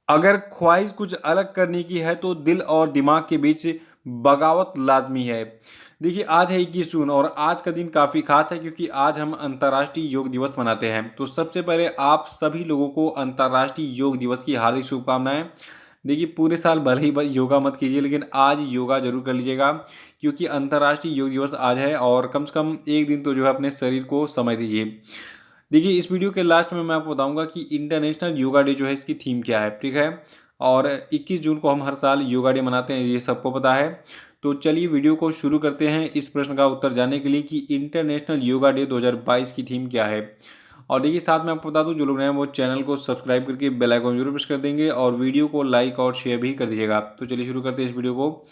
अगर ख्वाहिश कुछ अलग करने की है तो दिल और दिमाग के बीच बगावत लाजमी है। देखिए आज है 21 जून और आज का दिन काफ़ी खास है क्योंकि आज हम अंतर्राष्ट्रीय योग दिवस मनाते हैं। तो सबसे पहले आप सभी लोगों को अंतर्राष्ट्रीय योग दिवस की हार्दिक शुभकामनाएं। देखिए पूरे साल भले ही योगा मत कीजिए लेकिन आज योगा जरूर कर लीजिएगा क्योंकि अंतर्राष्ट्रीय योग दिवस आज है और कम से कम एक दिन तो जो है अपने शरीर को समय दीजिए। देखिए इस वीडियो के लास्ट में मैं आपको बताऊंगा कि इंटरनेशनल योगा डे जो है इसकी थीम क्या है, ठीक है। और 21 जून को हम हर साल योगा डे मनाते हैं, ये सबको पता है। तो चलिए वीडियो को शुरू करते हैं इस प्रश्न का उत्तर जानने के लिए कि इंटरनेशनल योगा डे 2022 की थीम क्या है। और देखिए साथ में आपको बता दूं जो लोग नए हैं वो चैनल को सब्सक्राइब करके बेल आइकन जरूर प्रेस कर देंगे और वीडियो को लाइक और शेयर भी कर दीजिएगा। तो चलिए शुरू करते हैं इस वीडियो को।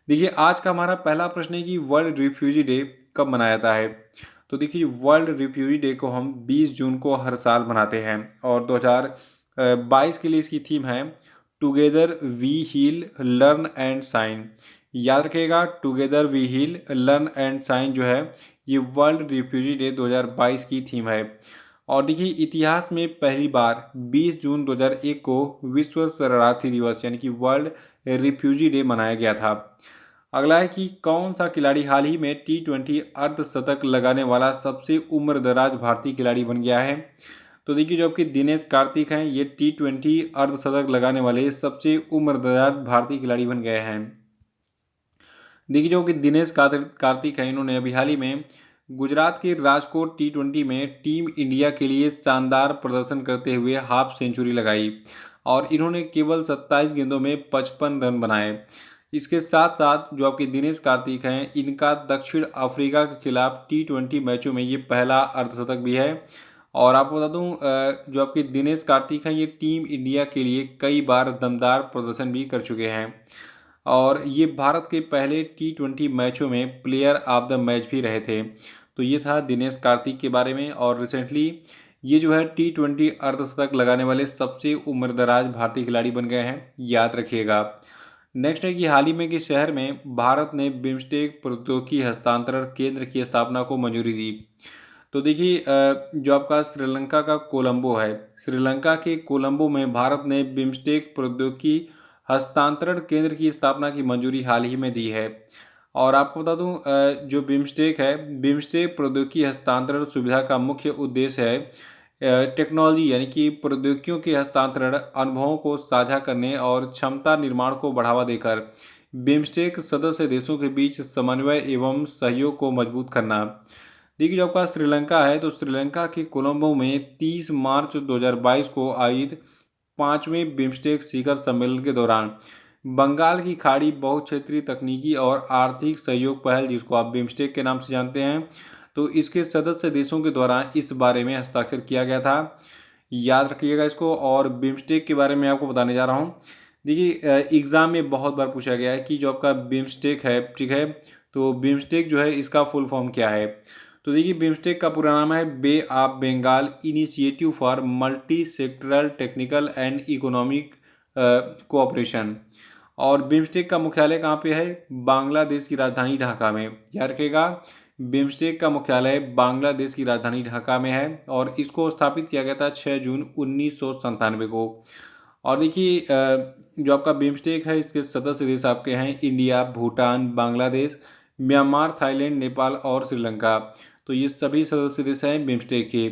देखिए आज का हमारा पहला प्रश्न है कि वर्ल्ड रिफ्यूजी डे कब मनाया जाता है। तो देखिए वर्ल्ड रिफ्यूजी डे को हम 20 जून को हर साल मनाते हैं और 2022 के लिए इसकी थीम है together we heal learn and shine. याद रखिएगा together we heal learn and shine जो है ये वर्ल्ड रिफ्यूजी डे 2022 की थीम है। और देखिए इतिहास में पहली बार 20 जून 2001 को विश्व शरणार्थी दिवस यानी कि वर्ल्ड रिफ्यूजी डे मनाया गया था। अगला है कि कौन सा खिलाड़ी हाल ही में T20 अर्धशतक लगाने वाला सबसे उम्रदराज भारतीय खिलाड़ी बन गया है। तो देखिए जो आपके दिनेश कार्तिक हैं ये T20 अर्धशतक लगाने वाले सबसे उम्रदराज भारतीय खिलाड़ी बन गए हैं। देखिए जो कि दिनेश कार्तिक है इन्होंने अभी हाल ही में गुजरात के राजकोट T20 में टीम इंडिया के लिए शानदार प्रदर्शन करते हुए हाफ सेंचुरी लगाई और इन्होंने केवल 27 गेंदों में 55 रन बनाए। इसके साथ साथ जो आपके दिनेश कार्तिक हैं इनका दक्षिण अफ्रीका के खिलाफ T20 मैचों में ये पहला अर्धशतक भी है। और आपको बता दूं जो आपके दिनेश कार्तिक हैं ये टीम इंडिया के लिए कई बार दमदार प्रदर्शन भी कर चुके हैं और ये भारत के पहले T20 मैचों में प्लेयर ऑफ द मैच भी रहे थे। तो ये था दिनेश कार्तिक के बारे में और रिसेंटली ये जो है T20 अर्धशतक लगाने वाले सबसे उम्रदराज भारतीय खिलाड़ी बन गए हैं, याद रखिएगा। नेक्स्ट है कि हाल ही में किस शहर में भारत ने बिम्स्टेक प्रौद्योगिकी हस्तांतरण केंद्र की स्थापना को मंजूरी दी। तो देखिए जो आपका श्रीलंका का कोलंबो है, श्रीलंका के कोलंबो में भारत ने बिम्स्टेक प्रौद्योगिकी हस्तांतरण केंद्र की स्थापना की मंजूरी हाल ही में दी है। और आपको बता दूं जो बिम्स्टेक है, बिम्स्टेक प्रौद्योगिकी हस्तांतरण सुविधा का मुख्य उद्देश्य है टेक्नोलॉजी यानी कि प्रौद्योगिकियों के हस्तांतरण, अनुभवों को साझा करने और क्षमता निर्माण को बढ़ावा देकर बिम्स्टेक सदस्य देशों के बीच समन्वय एवं सहयोग को मजबूत करना। देखिए जो आपका श्रीलंका है तो श्रीलंका के कोलंबो में 30 मार्च 2022 को आयोजित 5वें बिम्स्टेक शिखर सम्मेलन के दौरान बंगाल की खाड़ी बहुक्षेत्रीय तकनीकी और आर्थिक सहयोग पहल जिसको आप बिम्स्टेक के नाम से जानते हैं, तो इसके सदस्य देशों के द्वारा इस बारे में हस्ताक्षर किया गया था। याद रखिएगा इसको। और बिम्स्टेक के बारे में आपको बताने जा रहा हूँ। देखिए एग्ज़ाम में बहुत बार पूछा गया है कि जो आपका बिम्स्टेक है, ठीक है, तो बिम्स्टेक जो है इसका फुल फॉर्म क्या है। तो देखिए बिम्स्टेक का पूरा नाम है bay of Bengal initiative for multi sectoral technical and economic cooperation. और बिम्स्टेक का मुख्यालय कहाँ पे है, बांग्लादेश की राजधानी ढाका में। याद रखिएगा बिम्स्टेक का मुख्यालय बांग्लादेश की राजधानी ढाका में है और इसको स्थापित किया गया था 6 जून 1997 को। और देखिए जो आपका बिम्स्टेक है इसके सदस्य देश आपके हैं India, Bhutan, Bangladesh, Myanmar, Thailand, Nepal और श्रीलंका। तो ये सभी सदस्य देश हैं बिम्स्टेक के।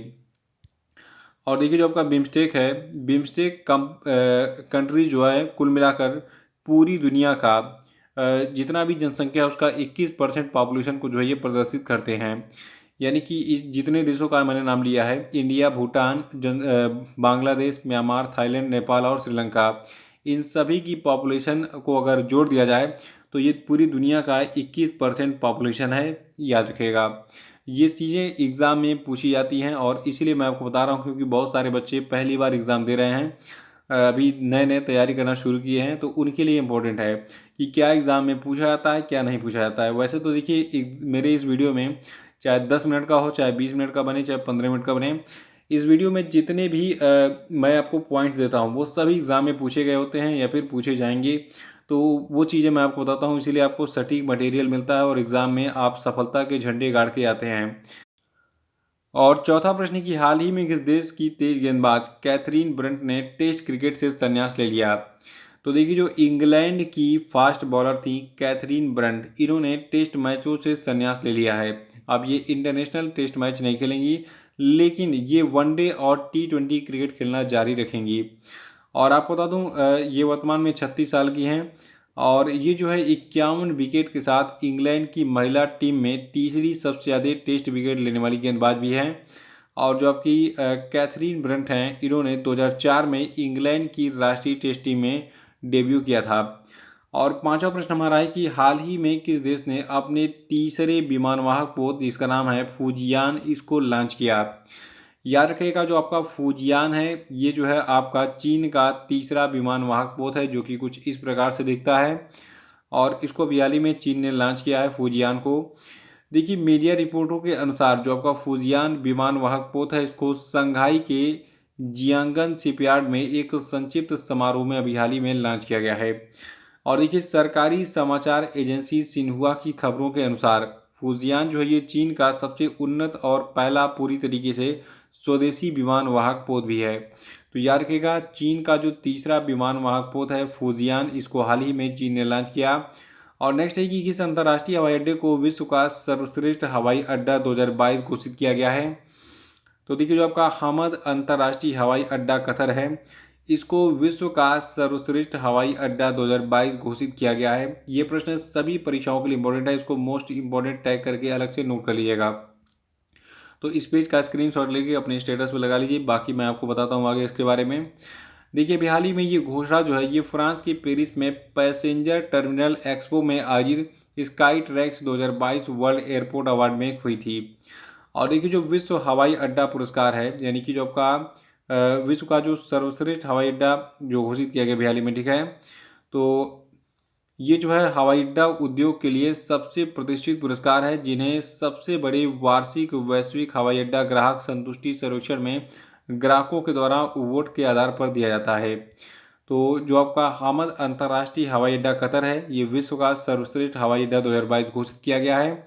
और देखिए जो आपका बिम्स्टेक है, बिम्स्टेक कंट्री जो है कुल मिलाकर पूरी दुनिया का जितना भी जनसंख्या है उसका 21% पॉपुलेशन को जो है ये प्रदर्शित करते हैं। यानी कि इस जितने देशों का मैंने नाम लिया है India, Bhutan, Bangladesh, Myanmar, Thailand, Nepal और श्रीलंका, इन सभी की पॉपुलेशन को अगर जोड़ दिया जाए तो ये पूरी दुनिया का 21% पॉपुलेशन है, याद रखिएगा। ये चीज़ें एग्ज़ाम में पूछी जाती हैं और इसीलिए मैं आपको बता रहा हूँ क्योंकि बहुत सारे बच्चे पहली बार एग्ज़ाम दे रहे हैं, अभी नए नए तैयारी करना शुरू किए हैं, तो उनके लिए इम्पोर्टेंट है कि क्या एग्ज़ाम में पूछा जाता है क्या नहीं पूछा जाता है। वैसे तो देखिए मेरे इस वीडियो में चाहे 10 मिनट का हो, चाहे 20 मिनट का बने, चाहे 15 मिनट का बने, इस वीडियो में जितने भी मैं आपको पॉइंट्स देता हूँ वो सभी एग्ज़ाम में पूछे गए होते हैं या फिर पूछे जाएंगे। तो वो चीज़ें मैं आपको बताता हूँ, इसीलिए आपको सटीक मटेरियल मिलता है और एग्ज़ाम में आप सफलता के झंडे गाड़ के आते हैं। और चौथा प्रश्न कि हाल ही में किस देश की तेज गेंदबाज कैथरीन ब्रंट ने टेस्ट क्रिकेट से संन्यास ले लिया। तो देखिए जो इंग्लैंड की फास्ट बॉलर थी कैथरीन ब्रंट, इन्होंने टेस्ट मैचों से संन्यास ले लिया है। अब ये इंटरनेशनल टेस्ट मैच नहीं खेलेंगी, लेकिन ये वनडे और T20 क्रिकेट खेलना जारी रखेंगी। और आपको बता दूं ये वर्तमान में 36 साल की हैं और ये जो है 51 विकेट के साथ इंग्लैंड की महिला टीम में तीसरी सबसे ज़्यादा टेस्ट विकेट लेने वाली गेंदबाज भी हैं। और जो आपकी कैथरीन ब्रंट हैं, इन्होंने 2004 में इंग्लैंड की राष्ट्रीय टेस्ट टीम में डेब्यू किया था। और पांचवा प्रश्न हमारा है कि हाल ही में किस देश ने अपने तीसरे विमानवाहक पोत जिसका नाम है फूजियान, इसको लॉन्च किया। याद रखिएगा जो आपका फूजियान है ये जो है आपका चीन का तीसरा विमानवाहक पोत है, जो कि कुछ इस प्रकार से दिखता है और इसको अभी हाल ही में चीन ने लॉन्च किया है फूजियान को। देखिए मीडिया रिपोर्टों के अनुसार जो आपका फूजियान विमानवाहक पोत है इसको संघाई के जियांगन शिपयार्ड में एक संक्षिप्त समारोह में अभी हाल ही में लॉन्च किया गया है। और देखिए सरकारी समाचार एजेंसी सिन्हुआ की खबरों के अनुसार फूजियान जो है ये चीन का सबसे उन्नत और पहला पूरी तरीके से स्वदेशी विमान वाहक पोत भी है। तो याद रखिएगा चीन का जो तीसरा विमान वाहक पोत है फूजियान, इसको हाल ही में चीन ने लॉन्च किया। और नेक्स्ट है कि किस अंतर्राष्ट्रीय हवाई अड्डे को विश्व का सर्वश्रेष्ठ हवाई अड्डा 2022 घोषित किया गया है। तो देखिए जो आपका हमद अंतर्राष्ट्रीय हवाई अड्डा कतर है, इसको विश्व का सर्वश्रेष्ठ हवाई अड्डा 2022 घोषित किया गया है। ये प्रश्न सभी परीक्षाओं के लिए इंपॉर्टेंट है, इसको मोस्ट इंपॉर्टेंट टैग करके अलग से नोट कर लीजिएगा। तो इस पेज का स्क्रीनशॉट लेके अपने स्टेटस पे लगा लीजिए, बाकी मैं आपको बताता हूँ आगे इसके बारे में। देखिए अभी हाल ही में ये घोषणा जो है ये फ्रांस के पेरिस में पैसेंजर टर्मिनल एक्सपो में आयोजित sky tracks 2022 world airport award में हुई थी। और देखिए जो विश्व हवाई अड्डा पुरस्कार है, यानी कि जो आपका विश्व का जो सर्वश्रेष्ठ हवाई अड्डा जो घोषित किया गया अभी हाल ही में, ठीक है। तो ये जो है हवाई अड्डा उद्योग के लिए सबसे प्रतिष्ठित पुरस्कार है, जिन्हें सबसे बड़े वार्षिक वैश्विक हवाई अड्डा ग्राहक संतुष्टि सर्वेक्षण में ग्राहकों के द्वारा वोट के आधार पर दिया जाता है। तो जो आपका हमद अंतर्राष्ट्रीय हवाई अड्डा कतर है, ये विश्व का सर्वश्रेष्ठ हवाई अड्डा 2022 घोषित किया गया है।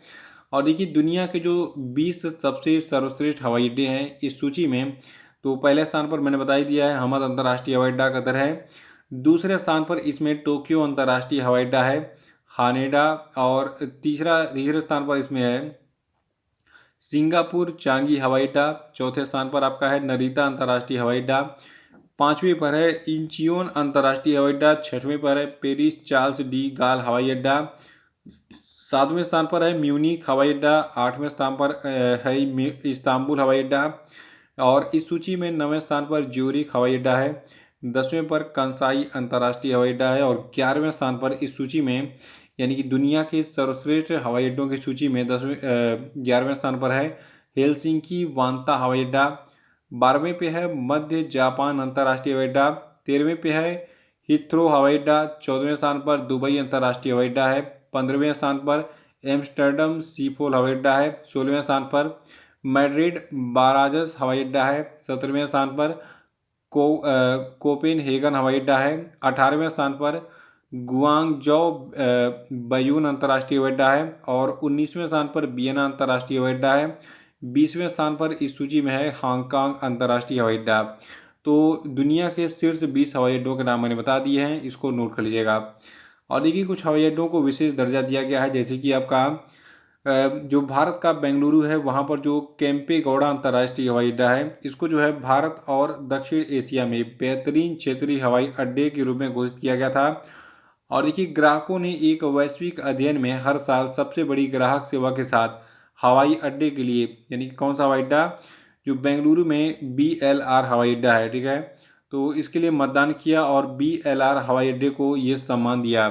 और देखिए दुनिया के जो 20 सबसे सर्वश्रेष्ठ हवाई अड्डे हैं इस सूची में, तो पहले स्थान पर मैंने बता ही दिया है हमद अंतर्राष्ट्रीय हवाई अड्डा कतर है। दूसरे स्थान पर इसमें टोक्यो अंतर्राष्ट्रीय हवाई अड्डा है, हानेडा। और तीसरे स्थान पर इसमें है सिंगापुर चांगी हवाई अड्डा। चौथे स्थान पर आपका है नरीता अंतर्राष्ट्रीय हवाई अड्डा। पांचवें पर है इंचियोन अंतर्राष्ट्रीय हवाई अड्डा। छठवें पर है पेरिस चार्ल्स डी गाल हवाई अड्डा। सातवें स्थान पर है म्यूनिख हवाई अड्डा। आठवें स्थान पर है इस्तांबुल हवाई अड्डा। और इस सूची में 9वें स्थान पर ज्यूरिख हवाई अड्डा है। 10वें पर कंसाई अंतर्राष्ट्रीय हवाई अड्डा है। और 11वें स्थान पर इस सूची में, यानी कि दुनिया के सर्वश्रेष्ठ हवाई अड्डों की सूची में 11वें स्थान पर है हेलसिंकी वांता हवाई अड्डा। 12वें पे है मध्य जापान अंतर्राष्ट्रीय हवाई अड्डा। 13वें पे है हिथ्रो हवाई अड्डा। 14वें स्थान पर दुबई अंतर्राष्ट्रीय हवाई अड्डा है। 15वें स्थान पर एम्स्टर्डम सीफोल हवाई अड्डा है। 16वें स्थान पर मैड्रिड बाराजस हवाई अड्डा है। 17वें स्थान पर कोपेनहेगन हवाई अड्डा है। 18वें स्थान पर गुआंगजो बयून अंतर्राष्ट्रीय हवाई अड्डा है। और 19वें स्थान पर वियना अंतर्राष्ट्रीय हवाई अड्डा है। 20वें स्थान पर इस सूची में है हांगकांग अंतर्राष्ट्रीय हवाई अड्डा। तो दुनिया के शीर्ष 20 हवाई अड्डों के नाम मैंने बता दिए हैं, इसको नोट कर लीजिएगा। और देखिए कुछ हवाई अड्डों को विशेष दर्जा दिया गया है, जैसे कि आपका जो भारत का बेंगलुरु है वहाँ पर जो केम्पेगौड़ा अंतर्राष्ट्रीय हवाई अड्डा है, इसको जो है भारत और दक्षिण एशिया में बेहतरीन क्षेत्रीय हवाई अड्डे के रूप में घोषित किया गया था। और देखिए ग्राहकों ने एक वैश्विक अध्ययन में हर साल सबसे बड़ी ग्राहक सेवा के साथ हवाई अड्डे के लिए, यानी कि कौन सा हवाई अड्डा, जो बेंगलुरु में BLR हवाई अड्डा है, ठीक है, तो इसके लिए मतदान किया और BLR हवाई अड्डे को ये सम्मान दिया।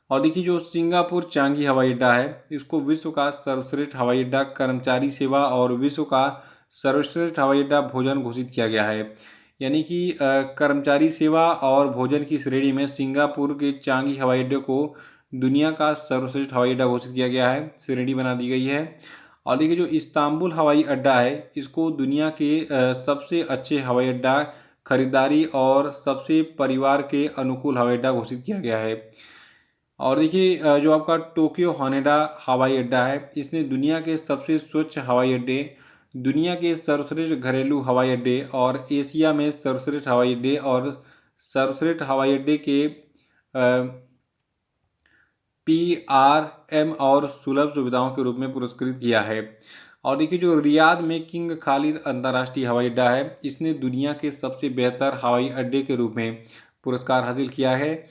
और देखिए जो सिंगापुर चांगी हवाई अड्डा है, इसको विश्व का सर्वश्रेष्ठ हवाई अड्डा कर्मचारी सेवा और विश्व का सर्वश्रेष्ठ हवाई अड्डा भोजन घोषित किया गया है। यानी कि कर्मचारी सेवा और भोजन की श्रेणी में सिंगापुर के चांगी हवाई अड्डे को दुनिया का सर्वश्रेष्ठ हवाई अड्डा घोषित किया गया है, श्रेणी बना दी गई है। और देखिए जो इस्तांबुल हवाई अड्डा है, इसको दुनिया के सबसे अच्छे हवाई अड्डा, खरीदारी और सबसे परिवार के अनुकूल हवाई अड्डा घोषित किया गया है। और देखिए जो आपका टोक्यो होनेडा हवाई अड्डा है, इसने दुनिया के सबसे स्वच्छ हवाई अड्डे, दुनिया के सर्वश्रेष्ठ घरेलू हवाई अड्डे और एशिया में सर्वश्रेष्ठ हवाई अड्डे और सर्वश्रेष्ठ हवाई अड्डे के PRM और सुलभ सुविधाओं के रूप में पुरस्कृत किया है। और देखिए जो रियाद में किंग खालिद अंतर्राष्ट्रीय हवाई अड्डा है, इसने दुनिया के सबसे बेहतर हवाई अड्डे के रूप में पुरस्कार हासिल किया है।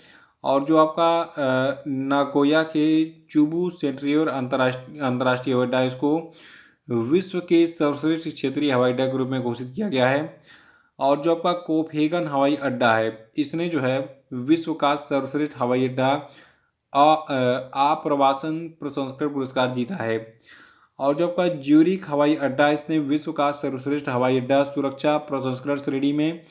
और जो आपका नागोया के चुबू सेंट्रियोर अंतर्राष्ट्रीय हवाई अड्डा है, इसको विश्व के सर्वश्रेष्ठ क्षेत्रीय हवाई अड्डा के रूप में घोषित किया गया है। और जो आपका कोपहेगन हवाई अड्डा है, इसने जो है विश्व का सर्वश्रेष्ठ हवाई अड्डा आप्रवासन प्रसंस्करण पुरस्कार जीता है। और जो आपका ज्यूरिख हवाई अड्डा, इसने विश्व का सर्वश्रेष्ठ हवाई अड्डा सुरक्षा प्रसंस्करण श्रेणी में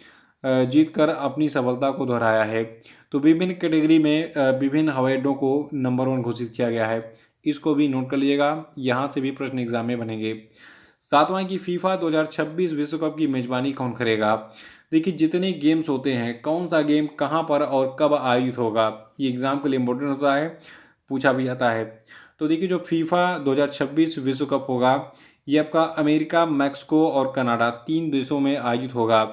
जीतकर अपनी सफलता को दोहराया है। तो विभिन्न कैटेगरी में विभिन्न हवाई अड्डों को नंबर 1 घोषित किया गया है। इसको भी नोट कर लीजिएगा, यहाँ से भी प्रश्न एग्जाम में बनेंगे। सातवां की फीफा 2026 विश्व कप की मेजबानी कौन करेगा। देखिए जितने गेम्स होते हैं, कौन सा गेम कहाँ पर और कब आयोजित होगा, ये एग्जाम के लिए इम्पोर्टेंट होता है, पूछा भी जाता है। तो देखिए जो फीफा 2026 विश्व कप होगा, ये आपका अमेरिका, मैक्सिको और कनाडा 3 देशों में आयोजित होगा।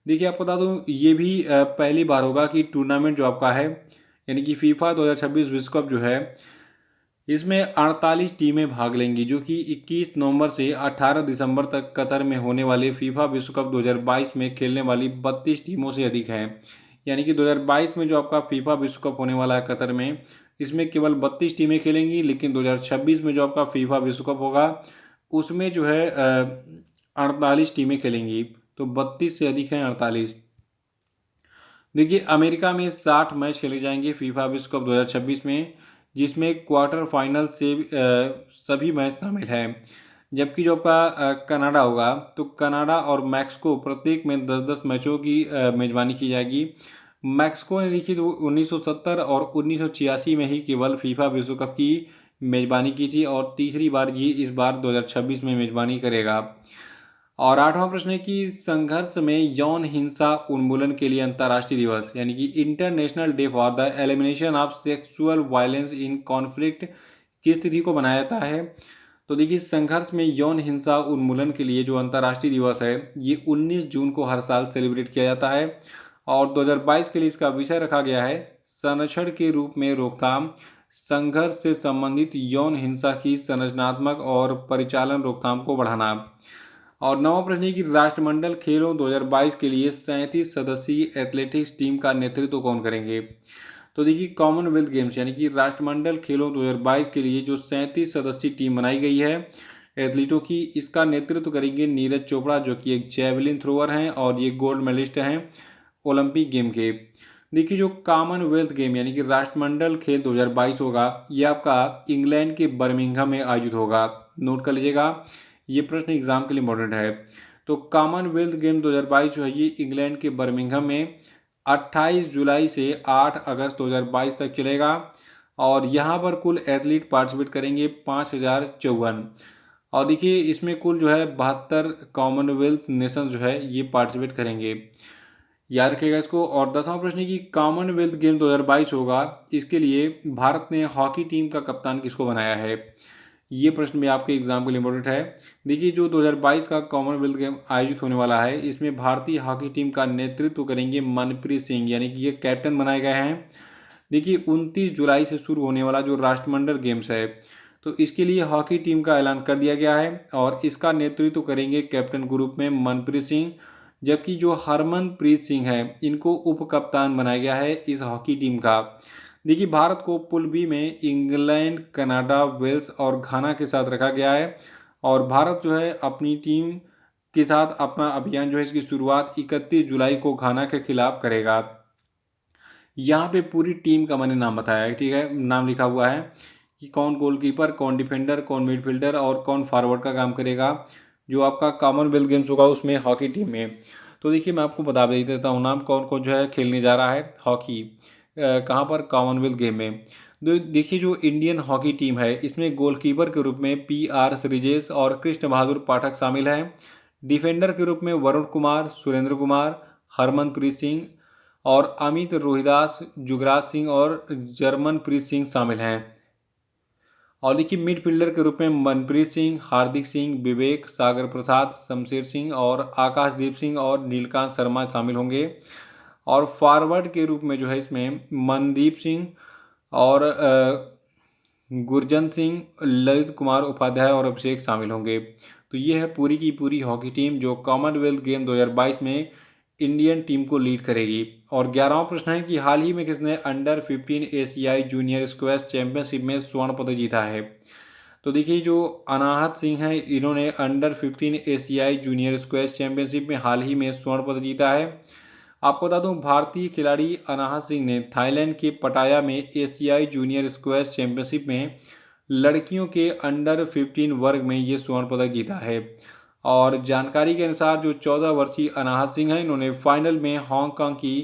देखिए आपको बता दूं, ये भी पहली बार होगा कि टूर्नामेंट जो आपका है, यानी कि फीफा 2026 विश्व कप जो है, इसमें 48 टीमें भाग लेंगी, जो कि 21 नवंबर से 18 दिसंबर तक कतर में होने वाले फीफा विश्व कप 2022 में खेलने वाली 32 टीमों से अधिक हैं। यानी कि 2022 में जो आपका फीफा विश्व कप होने वाला है कतर में, इसमें केवल 32 टीमें खेलेंगी, लेकिन 2026 में जो आपका फीफा विश्व कप होगा, उसमें जो है 48 टीमें खेलेंगी। तो 32 से अधिक हैं 48। देखिए अमेरिका में 60 मैच खेले जाएंगे फीफा विश्व कप 2026 में, जिसमें क्वार्टर फाइनल से सभी मैच शामिल हैं। जबकि जो आपका कनाडा होगा, तो कनाडा और मैक्सिको प्रत्येक में 10-10 मैचों की मेजबानी की जाएगी। मैक्सिको ने देखिए तो 1970 और 1986 में ही केवल फीफा विश्व कप की मेजबानी की थी, और तीसरी बार ये इस बार 2026 में मेजबानी करेगा। और आठवां प्रश्न है कि संघर्ष में यौन हिंसा उन्मूलन के लिए अंतर्राष्ट्रीय दिवस, यानी कि international day for the elimination of sexual violence in conflict, किस तिथि को मनाया जाता है। तो देखिए संघर्ष में यौन हिंसा उन्मूलन के लिए जो अंतर्राष्ट्रीय दिवस है, ये 19 जून को हर साल सेलिब्रेट किया जाता है। और 2022 के लिए इसका विषय रखा गया है संरक्षण के रूप में रोकथाम, संघर्ष से संबंधित यौन हिंसा की संरचनात्मक और परिचालन रोकथाम को बढ़ाना। और नवा प्रश्न है कि राष्ट्रमंडल खेलों 2022 के लिए 37 सदस्यीय एथलेटिक्स टीम का नेतृत्व कौन करेंगे। तो देखिए कॉमनवेल्थ गेम्स, यानी कि राष्ट्रमंडल खेलों 2022 के लिए जो 37 सदस्यीय टीम बनाई गई है एथलीटों की, इसका नेतृत्व करेंगे नीरज चोपड़ा, जो कि एक जैवलिन थ्रोअर हैं और ये गोल्ड मेडलिस्ट हैं ओलंपिक गेम के। देखिए जो कॉमनवेल्थ गेम यानी कि राष्ट्रमंडल खेल 2022 होगा, ये आपका इंग्लैंड के बर्मिंघम में आयोजित होगा। नोट कर लीजिएगा, ये प्रश्न एग्जाम के लिए इम्पोर्टेंट है। तो कॉमनवेल्थ गेम 2022 जो है, ये इंग्लैंड के बर्मिंघम में 28 जुलाई से 8 अगस्त 2022 तक चलेगा। और यहाँ पर कुल एथलीट पार्टिसिपेट करेंगे 5054। और देखिए इसमें कुल जो है 72 कॉमनवेल्थ नेशन जो है ये पार्टिसिपेट करेंगे, याद रखिएगा इसको। और 10वां प्रश्न है कि कॉमनवेल्थ गेम 2022 होगा, इसके लिए भारत ने हॉकी टीम का कप्तान किसको बनाया है। ये प्रश्न भी आपके एग्जाम के लिए इम्पोर्टेंट है। देखिए जो 2022 का कॉमनवेल्थ गेम आयोजित होने वाला है, इसमें भारतीय हॉकी टीम का नेतृत्व करेंगे मनप्रीत सिंह, यानी कि ये कैप्टन बनाए गए हैं। देखिए 29 जुलाई से शुरू होने वाला जो राष्ट्रमंडल गेम्स है, तो इसके लिए हॉकी टीम का ऐलान कर दिया गया है, और इसका नेतृत्व करेंगे कैप्टन के रूप में मनप्रीत सिंह। जबकि जो हरमनप्रीत सिंह है, इनको उप कप्तान बनाया गया है इस हॉकी टीम का। देखिए भारत को पूल बी में इंग्लैंड, कनाडा, वेल्स और घाना के साथ रखा गया है। और भारत जो है अपनी टीम के साथ अपना अभियान जो है, इसकी शुरुआत 31 जुलाई को घाना के खिलाफ करेगा। यहाँ पे पूरी टीम का मैंने नाम बताया है, ठीक है, नाम लिखा हुआ है कि कौन गोलकीपर, कौन डिफेंडर, कौन मिडफील्डर और कौन फॉरवर्ड का काम करेगा, जो आपका कॉमनवेल्थ गेम्स होगा उसमें हॉकी टीम में। तो देखिए मैं आपको बता देता हूँ नाम कौन कौन जो है खेलने जा रहा है हॉकी, कहाँ पर, कॉमनवेल्थ गेम में। देखिए जो इंडियन हॉकी टीम है, इसमें गोलकीपर के रूप में PR श्रीजेश और कृष्ण बहादुर पाठक शामिल हैं। डिफेंडर के रूप में वरुण कुमार, सुरेंद्र कुमार, हरमनप्रीत सिंह और अमित रोहिदास, जुगराज सिंह और जर्मनप्रीत सिंह शामिल हैं। और देखिए मिडफील्डर के रूप में मनप्रीत सिंह, हार्दिक सिंह, विवेक, सागर प्रसाद, शमशेर सिंह और आकाशदीप सिंह और नीलकांत शर्मा शामिल होंगे। और फॉरवर्ड के रूप में जो है इसमें मनदीप सिंह और गुरजंत सिंह, ललित कुमार उपाध्याय और अभिषेक शामिल होंगे। तो ये है पूरी की पूरी हॉकी टीम जो कॉमनवेल्थ गेम 2022 में इंडियन टीम को लीड करेगी। और 11वां प्रश्न है कि हाल ही में किसने अंडर 15 एशियाई जूनियर स्क्वैश चैंपियनशिप में स्वर्ण पदक जीता है। तो देखिए जो अनाहत सिंह हैं इन्होंने अंडर 15 एशियाई जूनियर स्क्वैश चैंपियनशिप में हाल ही में स्वर्ण पदक जीता है। आपको बता दूं भारतीय खिलाड़ी अनाहत सिंह ने थाईलैंड के पटाया में एशियाई जूनियर स्क्वैश चैंपियनशिप में लड़कियों के अंडर 15 वर्ग में ये स्वर्ण पदक जीता है। और जानकारी के अनुसार जो 14 वर्षीय अनाहत सिंह हैं इन्होंने फाइनल में हांगकांग की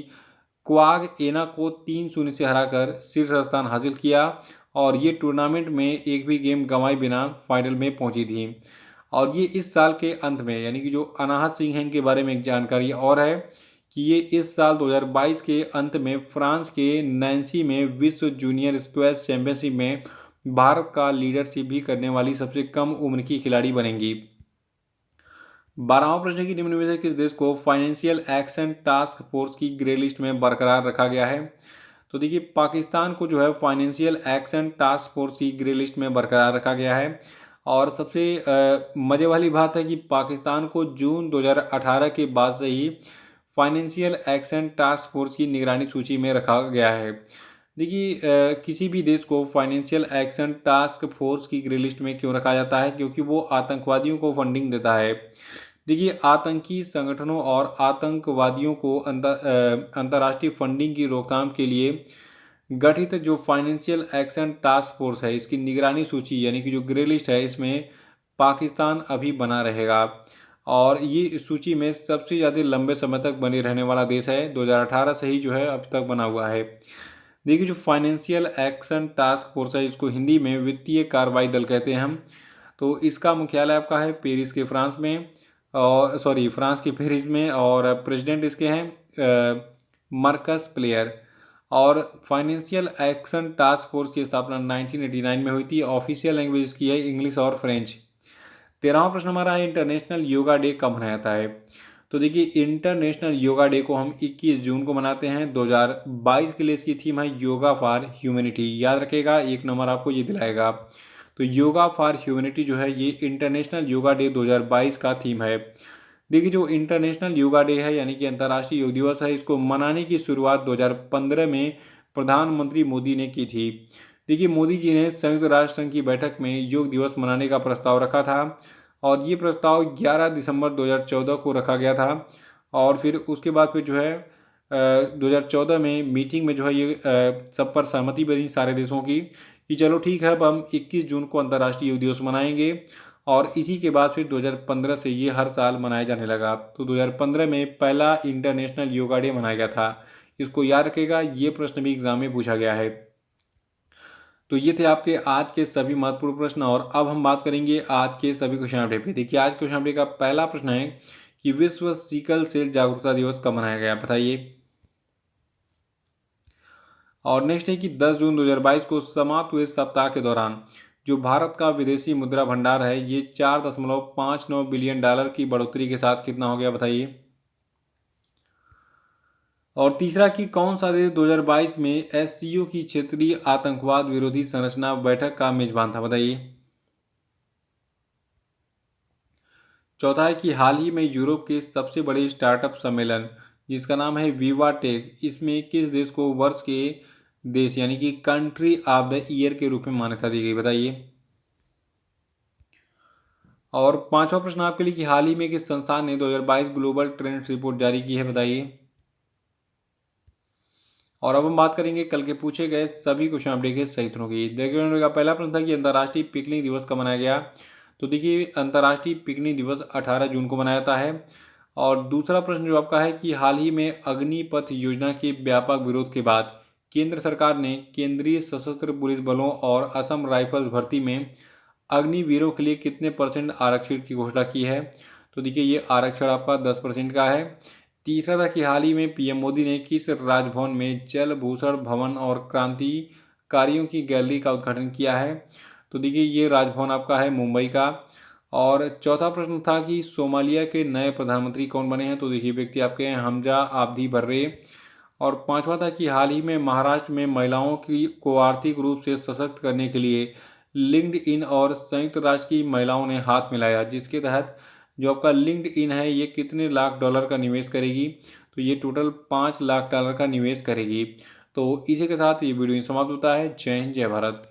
क्वाग एना को 3-0 से हराकर शीर्ष स्थान हासिल किया और ये टूर्नामेंट में एक भी गेम गंवाए बिना फाइनल में पहुंची थी। और ये इस साल के अंत में यानी कि जो अनाहत सिंह हैं इनके बारे में एक जानकारी और है कि ये इस साल 2022 के अंत में फ्रांस के नैन्सी में विश्व जूनियर स्क्वैश चैंपियनशिप में भारत का लीडरशिप भी करने वाली सबसे कम उम्र की खिलाड़ी बनेंगी। 12वां प्रश्न की निम्न में से किस देश को फाइनेंशियल एक्शन टास्क फोर्स की ग्रे लिस्ट में बरकरार रखा गया है। तो देखिए पाकिस्तान को जो है फाइनेंशियल एक्शन टास्क फोर्स की ग्रे लिस्ट में बरकरार रखा गया है। और सबसे मज़े वाली बात है कि पाकिस्तान को जून 2018 के बाद से ही फाइनेंशियल एक्शन टास्क फोर्स की निगरानी सूची में रखा गया है। देखिए किसी भी देश को फाइनेंशियल एक्शन टास्क फोर्स की ग्रे लिस्ट में क्यों रखा जाता है, क्योंकि वो आतंकवादियों को फंडिंग देता है। देखिए आतंकी संगठनों और आतंकवादियों को अंतर्राष्ट्रीय फंडिंग की रोकथाम के लिए गठित जो फाइनेंशियल एक्शन टास्क फोर्स है इसकी निगरानी सूची यानी कि जो ग्रे लिस्ट है इसमें पाकिस्तान अभी बना रहेगा। और ये इस सूची में सबसे ज़्यादा लंबे समय तक बने रहने वाला देश है, 2018 से ही जो है अब तक बना हुआ है। देखिए जो फाइनेंशियल एक्शन टास्क फोर्स है इसको हिंदी में वित्तीय कार्रवाई दल कहते हैं हम। तो इसका मुख्यालय आपका है पेरिस के फ्रांस में, और फ्रांस के पेरिस में, और प्रेसिडेंट इसके हैं मार्कस प्लेयर। और फाइनेंशियल एक्शन टास्क फोर्स की स्थापना 1989 में हुई थी। ऑफिशियल लैंग्वेज इसकी है इंग्लिश और फ्रेंच। 13वां प्रश्न हमारा है इंटरनेशनल योगा डे कब मनाया जाता है। तो देखिए इंटरनेशनल योगा डे को हम 21 जून को मनाते हैं। 2022 के लिए इसकी थीम है योगा फॉर ह्यूमैनिटी। याद रखेगा, एक नंबर आपको ये दिलाएगा। तो योगा फॉर ह्यूमैनिटी जो है ये इंटरनेशनल योगा डे 2022 का थीम है। देखिए जो इंटरनेशनल योगा डे है यानी कि अंतर्राष्ट्रीय योग दिवस है, इसको मनाने की शुरुआत 2015 में प्रधानमंत्री मोदी ने की थी। देखिए मोदी जी ने संयुक्त राष्ट्र संघ की बैठक में योग दिवस मनाने का प्रस्ताव रखा था और ये प्रस्ताव 11 दिसंबर 2014 को रखा गया था। और फिर उसके बाद फिर जो है 2014 में मीटिंग में जो है ये सब पर सहमति बनी सारे देशों की कि चलो ठीक है अब हम 21 जून को अंतर्राष्ट्रीय योग दिवस मनाएंगे। और इसी के बाद फिर 2015 से ये हर साल मनाया जाने लगा। तो 2015 में पहला इंटरनेशनल योगा डे मनाया गया था। इसको याद रखेगा, ये प्रश्न भी एग्जाम में पूछा गया है। तो ये थे आपके आज के सभी महत्वपूर्ण प्रश्न और अब हम बात करेंगे आज के सभी क्वेश्चन अपडेट पे। देखिए आज क्वेश्चन अपडेट का पहला प्रश्न है कि विश्व सिकल सेल जागरूकता दिवस कब मनाया गया, बताइए। और नेक्स्ट है कि 10 जून 2022 को समाप्त हुए सप्ताह के दौरान जो भारत का विदेशी मुद्रा भंडार है ये 4.59 बिलियन डॉलर की बढ़ोतरी के साथ कितना हो गया, बताइए। और तीसरा कि कौन सा देश 2022 में एससीओ की क्षेत्रीय आतंकवाद विरोधी संरचना बैठक का मेजबान था, बताइए। चौथा है कि हाल ही में यूरोप के सबसे बड़े स्टार्टअप सम्मेलन जिसका नाम है विवा टेक, इसमें किस देश को वर्ष के देश यानी कि कंट्री ऑफ द ईयर के रूप में मान्यता दी गई, बताइए। और पांचवा प्रश्न आपके लिए कि हाल ही में किस संस्थान ने 2022 ग्लोबल ट्रेंड्स रिपोर्ट जारी की है, बताइए। और अब हम बात करेंगे कल के पूछे गए सभी क्वेश्चन अपडेट के सही उत्तरों की। देखिए का पहला प्रश्न था कि अंतर्राष्ट्रीय पिकनिक दिवस कब मनाया गया। तो देखिए अंतर्राष्ट्रीय पिकनिक दिवस 18 जून को मनाया जाता है। और दूसरा प्रश्न जो आपका है कि हाल ही में अग्निपथ योजना के व्यापक विरोध के बाद केंद्र सरकार ने केंद्रीय सशस्त्र पुलिस बलों और असम राइफल्स भर्ती में अग्निवीरों के लिए कितने % आरक्षण की घोषणा की है। तो देखिए ये आरक्षण आपका 10% का है। तीसरा था कि हाल ही में पीएम मोदी ने किस राजभवन में जल भूषण भवन और क्रांतिकारियों की गैलरी का उद्घाटन किया है। तो देखिए ये राजभवन आपका है मुंबई का। और चौथा प्रश्न था कि सोमालिया के नए प्रधानमंत्री कौन बने हैं। तो देखिए व्यक्ति आपके हैं हमजा आब्दी बर्रे। और पांचवा था कि हाल ही में महाराष्ट्र में महिलाओं को आर्थिक रूप से सशक्त करने के लिए लिंक्ड इन और संयुक्त राष्ट्र की महिलाओं ने हाथ मिलाया, जिसके तहत जो आपका लिंक्ड इन है ये कितने लाख डॉलर का निवेश करेगी। तो ये टोटल 5 लाख डॉलर का निवेश करेगी। तो इसी के साथ ये वीडियो समाप्त होता है। जय हिंद, जय भारत।